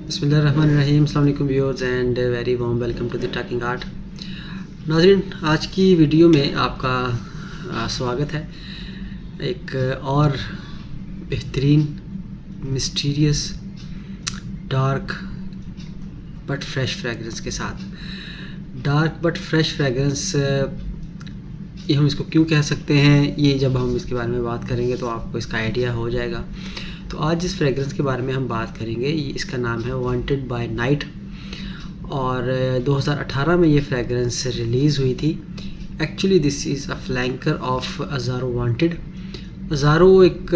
बिस्मिल्लाहिर्रहमानिर्रहीम। अस्सलाम वालेकुम viewers and very warm welcome to the talking art. नाज़रीन, आज की वीडियो में आपका स्वागत है एक और बेहतरीन, mysterious, dark but fresh fragrance के साथ। डार्क बट फ्रेश फ्रेगरेंस ये हम इसको क्यों कह सकते हैं, ये जब हम इसके बारे में बात करेंगे तो आपको इसका आइडिया हो जाएगा। तो आज जिस फ्रेगरेंस के बारे में हम बात करेंगे इसका नाम है वांटेड बाय नाइट, और 2018 में ये फ्रेगरेंस रिलीज़ हुई थी। Actually this is a flanker of Azzaro Wanted. Azzaro एक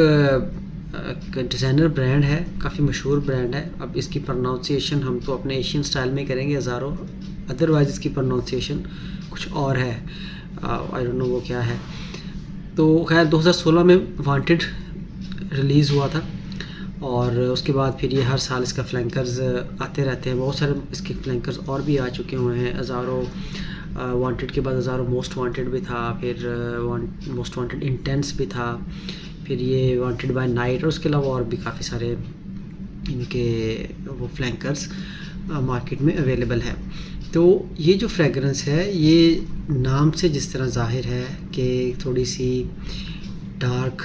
डिज़ाइनर ब्रांड है, काफ़ी मशहूर ब्रांड है। अब इसकी प्रोनाउंसिएशन हम तो अपने एशियन स्टाइल में करेंगे अज़ारो, अदरवाइज़ इसकी प्रोनाउंसिएशन कुछ और है, आई डोंट नो वो क्या है। तो खैर 2016 में वांटेड रिलीज़ हुआ था, और उसके बाद फिर ये हर साल इसका फ्लैंकर्स आते रहते हैं। बहुत सारे इसके फ्लैंकर्स और भी आ चुके हुए हैं। अज़ारो वांटेड के बाद अज़ारो मोस्ट वांटेड भी था, फिर मोस्ट वांटेड इंटेंस भी था, फिर ये वांटेड बाय नाइट, और उसके अलावा और भी काफ़ी सारे इनके वो फ्लैंकर्स मार्केट में अवेलेबल है। तो ये जो फ्रेगरेंस है, ये नाम से जिस तरह ज़ाहिर है कि थोड़ी सी डार्क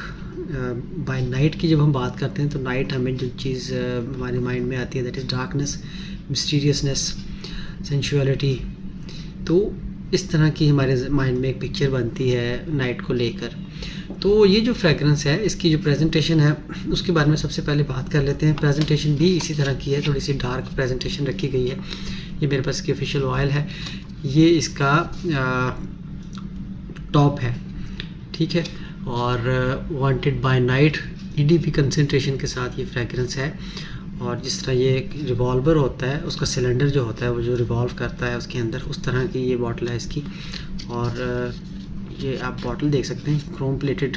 बाय नाइट की जब हम बात करते हैं तो नाइट हमें जो चीज़ हमारे माइंड में आती है दैट इज़ डार्कनेस, मिस्टीरियसनेस, सेंशुअलिटी। तो इस तरह की हमारे माइंड में एक पिक्चर बनती है नाइट को लेकर। तो ये जो फ्रेगरेंस है, इसकी जो प्रेजेंटेशन है उसके बारे में सबसे पहले बात कर लेते हैं। प्रेजेंटेशन भी इसी तरह की है, थोड़ी सी डार्क प्रेजेंटेशन रखी गई है। ये मेरे पास की ऑफिशियल ऑयल है, ये इसका टॉप है, ठीक है। और wanted bye night EDP concentration के साथ ये फ्रेगरेंस है। और जिस तरह ये एक रिवॉल्वर होता है, उसका सिलेंडर जो होता है वो जो रिवॉल्व करता है उसके अंदर, उस तरह की ये बॉटल है इसकी। और ये आप बॉटल देख सकते हैं, क्रोम प्लेटेड,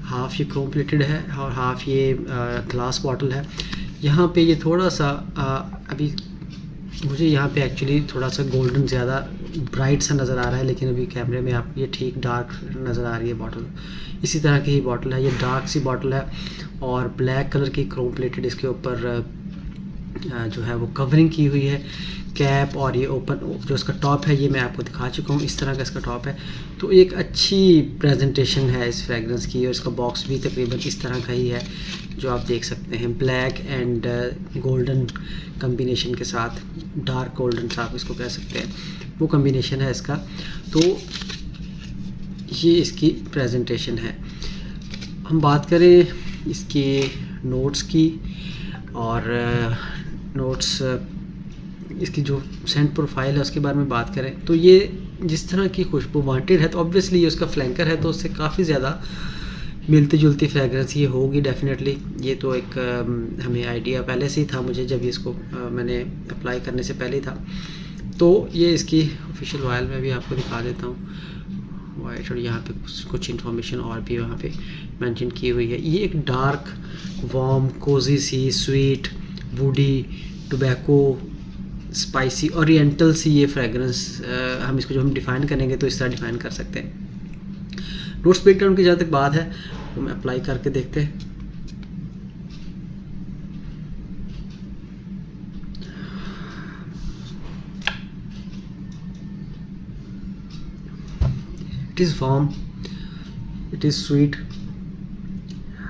हाफ़ ये क्रोम प्लेटेड है और हाफ़ ये ग्लास बॉटल है। यहाँ पे ये थोड़ा सा अभी मुझे यहाँ पे एक्चुअली थोड़ा सा गोल्डन ज़्यादा ब्राइट सा नज़र आ रहा है, लेकिन अभी कैमरे में आप ये ठीक डार्क नज़र आ रही है बॉटल। इसी तरह की ही बॉटल है, ये डार्क सी बॉटल है और ब्लैक कलर की क्रोम प्लेटेड इसके ऊपर जो है वो कवरिंग की हुई है, कैप। और ये ओपन जो इसका टॉप है ये मैं आपको दिखा चुका हूँ, इस तरह का इसका टॉप है। तो एक अच्छी प्रेजेंटेशन है इस फ्रेगरेंस की, और इसका बॉक्स भी तकरीबन इस तरह का ही है जो आप देख सकते हैं, ब्लैक एंड गोल्डन कम्बिनेशन के साथ, डार्क गोल्डन सा आप इसको कह सकते हैं, वो कम्बिनेशन है इसका। तो ये इसकी प्रेजेंटेशन है। हम बात करें इसके नोट्स की, और नोट्स इसकी जो सेंट प्रोफाइल है उसके बारे में बात करें तो ये जिस तरह की खुशबू वांटेड है, तो ऑब्वियसली ये उसका फ्लैंकर है, तो उससे काफ़ी ज़्यादा मिलती जुलती फ्रेगरेंस ये होगी डेफिनेटली। ये तो एक हमें आइडिया पहले से ही था, मुझे जब इसको मैंने अप्लाई करने से पहले ही था। तो ये इसकी ऑफिशियल ऑयल में भी आपको दिखा देता हूँ वाइट, और यहाँ पे कुछ इन्फॉर्मेशन और भी वहाँ पे मेंशन की हुई है। ये एक डार्क, वार्म, कोजी सी, sweet, woody, tobacco, spicy, oriental सी ये फ्रेगरेंस हम इसको जो हम डिफ़ाइन करेंगे तो इस तरह डिफ़ाइन कर सकते हैं। नोट्स ब्रेकडाउन की जहाँ तक बात है तो मैं अप्लाई करके देखते हैं। It is warm, it is sweet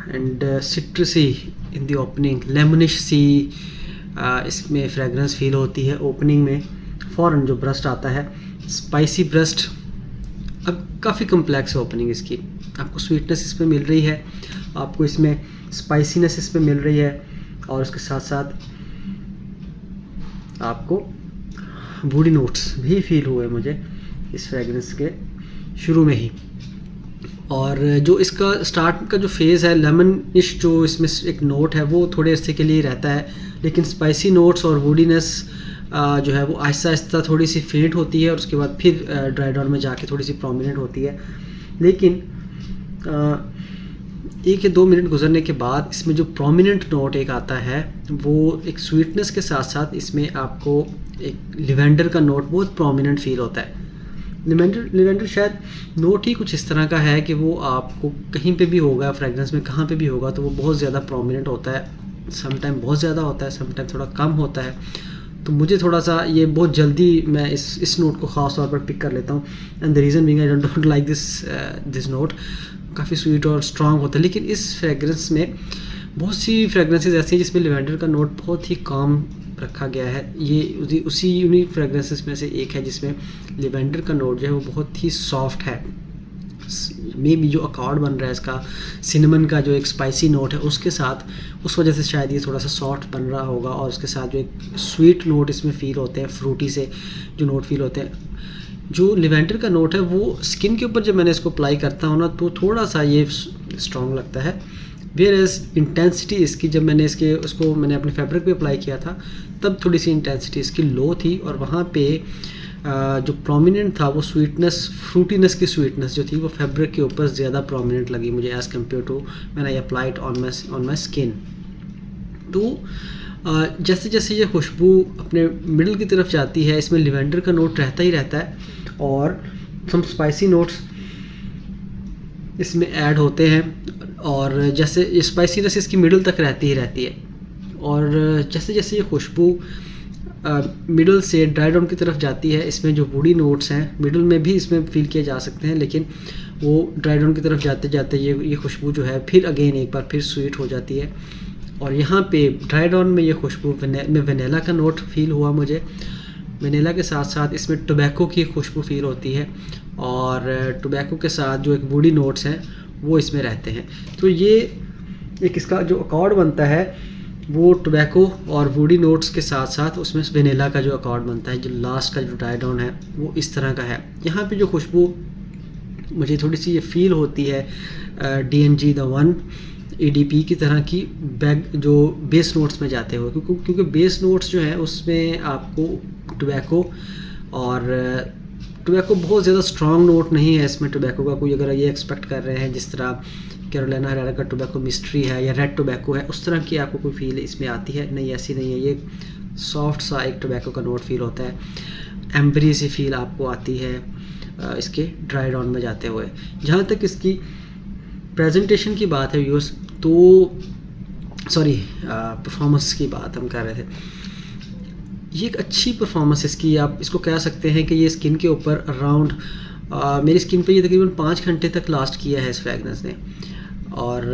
and citrusy in the opening, lemonish सी इसमें फ्रेगरेंस फील होती है ओपनिंग में। फ़ौरन जो ब्रस्ट आता है, स्पाइसी ब्रस्ट। अब काफ़ी कम्प्लेक्स है ओपनिंग इसकी, आपको स्वीटनेस इसमें मिल रही है, आपको इसमें स्पाइसीनेस इसमें मिल रही है, और उसके साथ साथ आपको वुडी नोट्स भी फील हुए मुझे इस फ्रेगरेंस के शुरू में ही। और जो इसका स्टार्ट का जो फेज़ है, लेमनिश जो इसमें एक नोट है वो थोड़े अरसे के लिए रहता है, लेकिन स्पाइसी नोट्स और वुडीनेस जो है वो आहिस्ता आहिस्ता थोड़ी सी फेंट होती है, और उसके बाद फिर ड्राई डाउन में जाके थोड़ी सी प्रोमिनेंट होती है। लेकिन 1 या 2 मिनट गुजरने के बाद इसमें जो प्रोमिनेंट नोट एक आता है, वो एक स्वीटनेस के साथ साथ इसमें आपको एक लिवेंडर का नोट बहुत प्रोमिनेंट फील होता है। लिवेंडर शायद नोट ही कुछ इस तरह का है कि वो आपको कहीं पे भी होगा, फ्रेगरेंस में कहाँ पे भी होगा तो वो बहुत ज़्यादा प्रोमिनेंट होता है। सम टाइम बहुत ज़्यादा होता है, सम टाइम थोड़ा कम होता है। तो मुझे थोड़ा सा ये बहुत जल्दी मैं इस नोट को ख़ास तौर पर पिक कर लेता हूँ। And the reason being I don't like this note. काफ़ी स्वीट और स्ट्रॉन्ग होता है, लेकिन इस फ्रेगरेंस में बहुत सी फ्रेगरेंसेस ऐसी हैं जिसमें लिवेंडर का नोट बहुत ही काम रखा गया है। ये उसी यूनिक फ्रेगरेंसेस में से एक है जिसमें लिवेंडर का नोट जो है वो बहुत ही सॉफ्ट है। मे बी जो अकॉर्ड बन रहा है इसका सिनेमन का जो एक स्पाइसी नोट है उसके साथ, उस वजह से शायद ये थोड़ा सा सॉफ्ट बन रहा होगा। और उसके साथ जो एक स्वीट नोट इसमें फ़ील होते हैं, फ्रूटी से जो नोट फ़ील होते हैं। जो लिवेंडर का नोट है वो स्किन के ऊपर जब मैंने इसको अप्लाई करता हूँ ना तो थोड़ा सा ये स्ट्रॉन्ग लगता है। वेयर एज इंटेंसिटी इसकी जब मैंने उसको मैंने अपने फैब्रिक पे अप्लाई किया था तब थोड़ी सी इंटेंसिटी इसकी लो थी, और वहाँ पे जो प्रोमिनेंट था वो स्वीटनेस, फ्रूटीनेस की स्वीटनेस जो थी वो फैब्रिक के ऊपर ज़्यादा प्रोमिनेंट लगी मुझे as compare to when I applied on my skin. तो जैसे जैसे ये खुशबू अपने मिडल की तरफ जाती है, इसमें लिवेंडर का नोट रहता ही रहता है और सम स्पाइसी नोट्स इसमें ऐड होते हैं। और जैसे स्पाइसीनेस इसकी मिडल तक रहती ही रहती है। और जैसे जैसे ये खुशबू मिडल से ड्राई डाउन की तरफ जाती है, इसमें जो वुडी नोट्स हैं मिडल में भी इसमें फील किए जा सकते हैं, लेकिन वो ड्राई डाउन की तरफ जाते जाते ये खुशबू जो है फिर अगेन एक बार फिर स्वीट हो जाती है। और यहाँ पे ड्राई डाउन में ये खुशबू में वनीला का नोट फील हुआ मुझे। वनीला के साथ साथ इसमें टोबैको की खुशबू फील होती है, और टोबैको के साथ जो एक वुडी नोट्स हैं वो इसमें रहते हैं। तो ये एक इसका जो अकॉर्ड बनता है वो टोबैको और वुडी नोट्स के साथ साथ उसमें वनीला का जो अकॉर्ड बनता है, जो लास्ट का जो ड्राई डाउन है वो इस तरह का है। यहाँ पे जो खुशबू मुझे थोड़ी सी ये फील होती है DNG द वन EDP की तरह की बैग जो बेस नोट्स में जाते हुए, क्योंकि बेस नोट्स जो है उसमें आपको टोबैको बहुत ज़्यादा स्ट्रॉन्ग नोट नहीं है इसमें टोबैको का कोई। अगर ये एक्सपेक्ट कर रहे हैं जिस तरह कैरोलिना हरेरा का टोबैको मिस्ट्री है या रेड टोबैको है उस तरह की आपको कोई फील इसमें आती है, नहीं ऐसी नहीं है। ये सॉफ्ट सा एक टोबैको का नोट फील होता है, एम्बरी सी फील आपको आती है इसके ड्राई डाउन में जाते हुए। जहाँ तक इसकी प्रेजेंटेशन की बात है व्यूअर्स, तो परफॉर्मेंस की बात हम कर रहे थे। ये एक अच्छी परफॉर्मेंस इसकी, आप इसको कह सकते हैं कि ये स्किन के ऊपर अराउंड मेरी स्किन पे ये तकरीबन 5 घंटे तक लास्ट किया है इस फ्रेगनेंस ने। और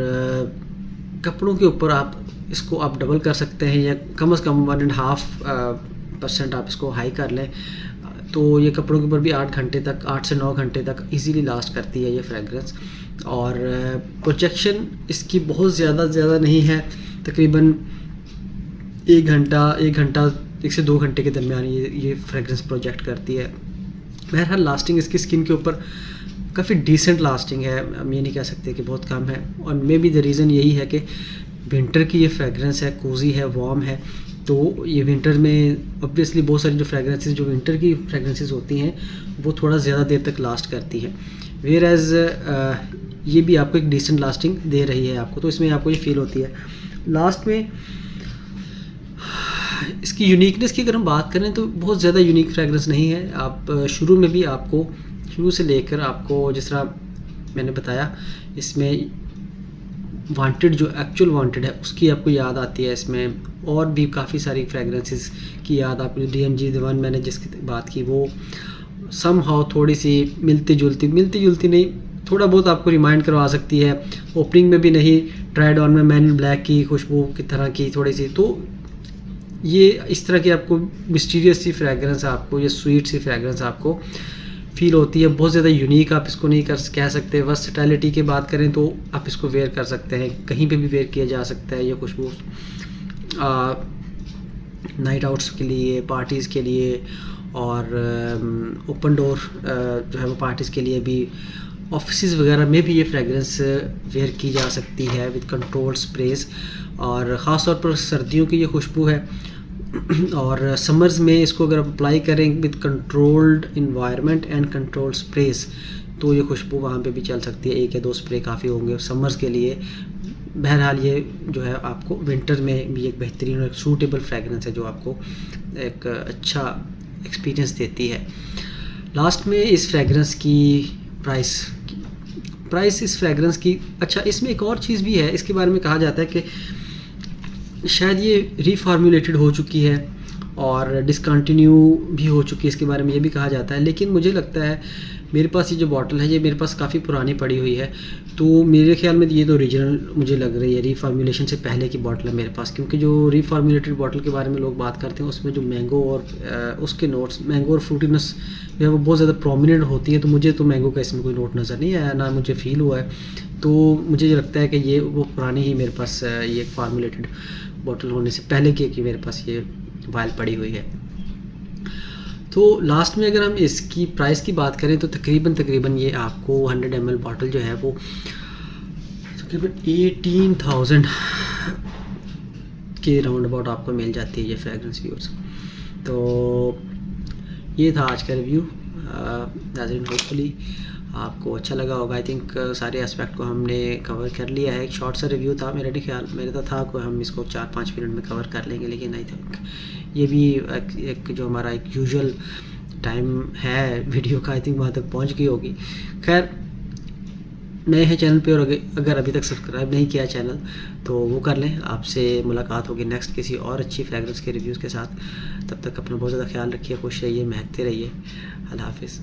कपड़ों के ऊपर आप इसको आप डबल कर सकते हैं या कम से कम 1.5% आप इसको हाई कर लें तो ये कपड़ों के ऊपर भी 8 से 9 घंटे तक इजीली लास्ट करती है ये फ्रेगरेंस। और प्रोजेक्शन इसकी बहुत ज़्यादा नहीं है, तकरीबन 1 से 2 घंटे के दरमियान ये फ्रेगरेंस प्रोजेक्ट करती है। बहरहाल लास्टिंग इसकी स्किन के ऊपर काफ़ी डिसेंट लास्टिंग है, हम ये नहीं कह सकते कि बहुत कम है। और मे बी द रीज़न यही है कि विंटर की ये फ्रेगरेंस है, कोजी है, वार्म है, तो ये विंटर में ऑब्वियसली बहुत सारी जो फ्रेगरेंसेस जो विंटर की फ्रेगरेंसेस होती हैं वो थोड़ा ज़्यादा देर तक लास्ट करती हैं, वेयर एज़ ये भी आपको एक डिसेंट लास्टिंग दे रही है आपको, तो इसमें आपको ये फील होती है। लास्ट में इसकी यूनिकनेस की अगर हम बात करें तो बहुत ज़्यादा यूनिक फ्रेगरेंस नहीं है। आप शुरू में भी आपको शुरू से लेकर आपको जिस तरह मैंने बताया इसमें वांटेड जो एक्चुअल वांटेड है उसकी आपको याद आती है। इसमें और भी काफ़ी सारी फ्रेगरेंसेस की याद आपको, DMG द वन मैंने जिसकी बात की वो समहाउ थोड़ी सी मिलती जुलती नहीं, थोड़ा बहुत आपको रिमाइंड करवा सकती है। ओपनिंग में भी नहीं, ट्राइड ऑन में मैन इन ब्लैक की खुशबू की तरह की थोड़ी सी, तो ये इस तरह की आपको मिस्टीरियस सी फ्रेगरेंस आपको, ये स्वीट सी फ्रेगरेंस आपको फील होती है। बहुत ज़्यादा यूनिक आप इसको नहीं कह सकते। वर्सेटैलिटी की बात करें तो आप इसको वेयर कर सकते हैं, कहीं पे भी वेयर किया जा सकता है ये खुशबू, नाइट आउट्स के लिए, पार्टीज़ के लिए, और ओपन डोर जो है वो पार्टीज़ के लिए भी, ऑफिस वगैरह में भी ये फ्रेगरेंस वेयर की जा सकती है विद कंट्रोल्ड स्प्रेज। और ख़ास तौर पर सर्दियों की ये खुशबू है, और समर्स में इसको अगर आप अप्लाई करें with controlled environment and controlled स्प्रेस तो ये खुशबू वहाँ पे भी चल सकती है। 1 या 2 स्प्रे काफ़ी होंगे समर्स के लिए। बहरहाल ये जो है आपको विंटर में भी एक बेहतरीन और एक सूटेबल फ्रेगरेंस है जो आपको एक अच्छा एक्सपीरियंस देती है। लास्ट में इस फ्रेगरेंस की प्राइस इस फ्रेगरेंस की, अच्छा इसमें एक और चीज़ भी है, इसके बारे में कहा जाता है कि शायद ये रीफॉर्मुलेटेड हो चुकी है और डिसकंटिन्यू भी हो चुकी है, इसके बारे में ये भी कहा जाता है। लेकिन मुझे लगता है मेरे पास ये जो बॉटल है ये मेरे पास काफ़ी पुरानी पड़ी हुई है, तो मेरे ख्याल में ये तो ओरिजिनल मुझे लग रही है, रीफॉर्मुलेशन से पहले की बॉटल है मेरे पास। क्योंकि जो रीफॉर्मुलेटेड बॉटल के बारे में लोग बात करते हैं उसमें जो मैंगो और उसके नोट्स, मैंगो और फ्रूटीनेस जो है वो बहुत ज़्यादा प्रोमिनेंट होती है, तो मुझे तो मैंगो का इसमें कोई नोट नज़र नहीं आया, ना मुझे फ़ील हुआ है। तो मुझे लगता है कि ये वो पुरानी ही मेरे पास ये फार्मूलेटेड बॉटल होने से पहले की मेरे पास ये वायल पड़ी हुई है। तो लास्ट में अगर हम इसकी प्राइस की बात करें तो तकरीबन ये आपको 100 ml बॉटल जो है वो तकरीबन 18,000 के राउंड अबाउट आपको मिल जाती है ये फ्रेगरेंस व्यूज़। तो ये था आज का रिव्यू। नाज़रीन, होपफुली आपको अच्छा लगा होगा। आई थिंक सारे एस्पेक्ट को हमने कवर कर लिया है। एक शॉर्ट सा रिव्यू था, मेरे तो था कि हम इसको 4-5 मिनट में कवर कर लेंगे, लेकिन आई थिंक ये भी एक जो हमारा एक यूजुअल टाइम है वीडियो का, आई थिंक वहाँ तक पहुँच गई होगी। खैर, नए हैं चैनल पे और अगर अभी तक सब्सक्राइब नहीं किया चैनल तो वो कर लें। आपसे मुलाकात होगी नेक्स्ट किसी और अच्छी फ्रेगरेंस के रिव्यूज़ के साथ। तब तक अपना बहुत ज़्यादा ख्याल रखिए, खुश रहिए, महकते रहिए। अल्लाह हाफ़िज़।